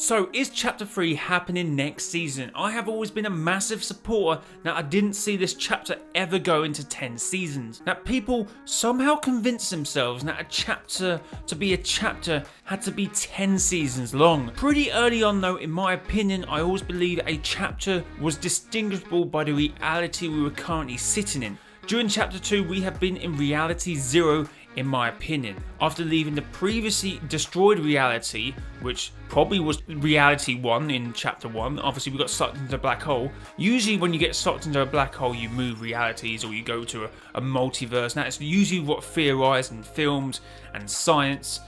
So is chapter 3 happening next season? I have always been a massive supporter that I didn't see this chapter ever go into 10 seasons. That people somehow convinced themselves that a chapter to be a chapter had to be 10 seasons long. Pretty early on though, in my opinion, I always believed a chapter was distinguishable by the reality we were currently sitting in. During chapter 2 we have been in reality 0 in my opinion. After leaving the previously destroyed reality, which probably was reality 1 in chapter 1, obviously we got sucked into a black hole. Usually when you get sucked into a black hole you move realities or you go to a multiverse. Now it's usually what theorized in films and science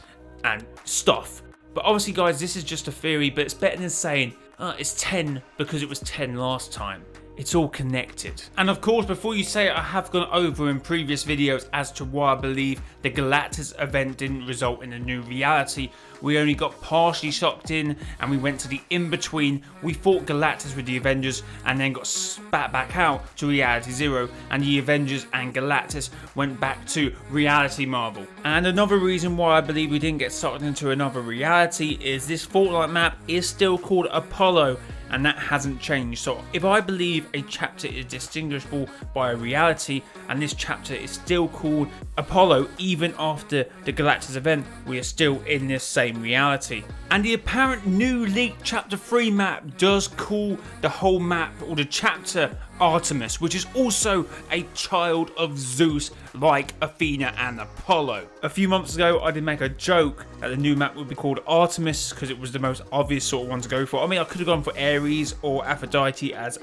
and stuff. But obviously guys, this is just a theory, but it's better than saying it's 10 because it was 10 last time. It's all connected. And of course, before you say it, I have gone over in previous videos as to why I believe the Galactus event didn't result in a new reality. We only got partially sucked in and we went to the in-between. We fought Galactus with the Avengers and then got spat back out to reality 0, and the Avengers and Galactus went back to reality Marvel. And another reason why I believe we didn't get sucked into another reality is this Fortnite map is still called Apollo, and that hasn't changed. So if I believe a chapter is distinguishable by a reality and this chapter is still called Apollo even after the Galactus event, we are still in this same reality. And the apparent new leaked chapter 3 map does call the whole map or the chapter Artemis, which is also a child of Zeus like Athena and Apollo. A few months ago I did make a joke that the new map would be called Artemis because it was the most obvious sort of one to go for. I mean, I could have gone for Ares or Aphrodite as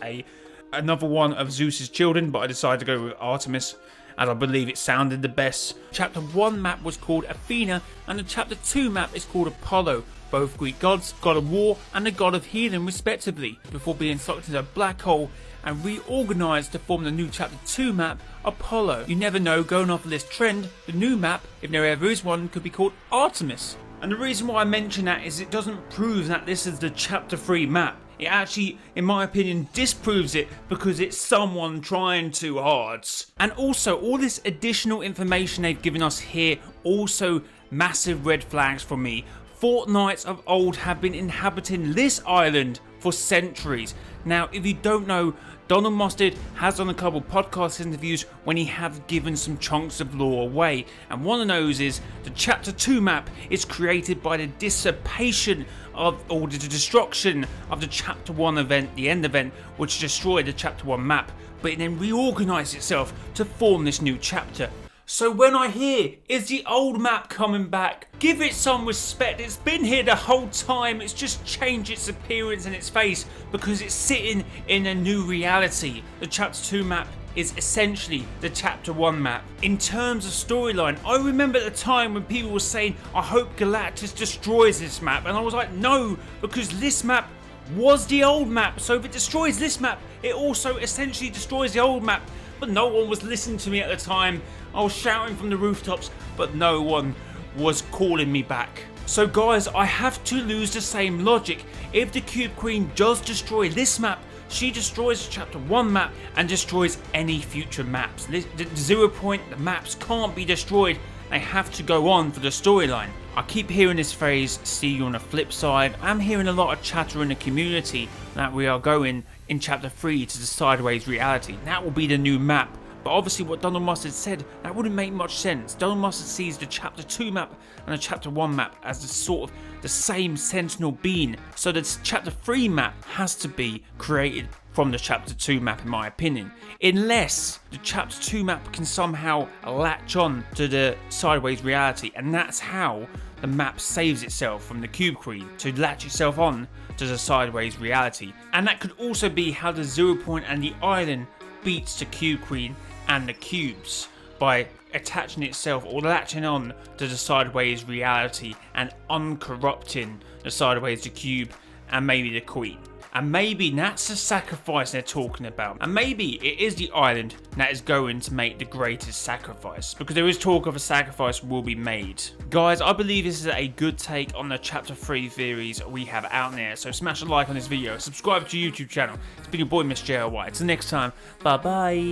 another one of Zeus's children, but I decided to go with Artemis as I believe it sounded the best. Chapter 1 map was called Athena and the chapter 2 map is called Apollo, both Greek gods, god of war and the god of healing respectively, before being sucked into a black hole and reorganised to form the new chapter 2 map, Apollo. You never know, going off of this trend, the new map, if there ever is one, could be called Artemis. And the reason why I mention that is it doesn't prove that this is the chapter 3 map. It actually, in my opinion, disproves it because it's someone trying too hard. And also, all this additional information they've given us here, also massive red flags for me. Fortnites of old have been inhabiting this island for centuries. Now, if you don't know, Donald Mustard has done a couple podcast interviews when he have given some chunks of lore away, and one of those is the chapter 2 map is created by the dissipation of, or the destruction of the chapter 1 event, the end event, which destroyed the chapter 1 map, but it then reorganised itself to form this new chapter. So when I hear, is the old map coming back? Give it some respect, it's been here the whole time, it's just changed its appearance and its face because it's sitting in a new reality. The chapter 2 map is essentially the chapter 1 map. In terms of storyline, I remember at the time when people were saying, I hope Galactus destroys this map, and I was like, no, because this map was the old map, so if it destroys this map, it also essentially destroys the old map. But no one was listening to me at the time. I was shouting from the rooftops, but no one was calling me back. So guys, I have to lose the same logic. If the Cube Queen does destroy this map, she destroys the chapter 1 map and destroys any future maps. The 0 point, the maps can't be destroyed. They have to go on for the storyline. I keep hearing this phrase, see you on the flip side. I'm hearing a lot of chatter in the community that we are going in chapter 3 to the sideways reality. That will be the new map. But obviously what Donald Mustard said, that wouldn't make much sense. Donald Mustard sees the chapter 2 map and the chapter 1 map as the sort of the same sentinel being. So the chapter 3 map has to be created from the chapter 2 map in my opinion. Unless the chapter 2 map can somehow latch on to the sideways reality, and that's how the map saves itself from the Cube Queen, to latch itself on to the sideways reality. And that could also be how the 0 point and the island beats the Cube Queen and the cubes by attaching itself or latching on to the sideways reality and uncorrupting the sideways, the cube and maybe the queen. And maybe that's the sacrifice they're talking about. And maybe it is the island that is going to make the greatest sacrifice, because there is talk of a sacrifice will be made. Guys, I believe this is a good take on the chapter 3 theories we have out there. So smash a like on this video, subscribe to the YouTube channel. It's been your boy mrjayowhy. Until next time, bye bye.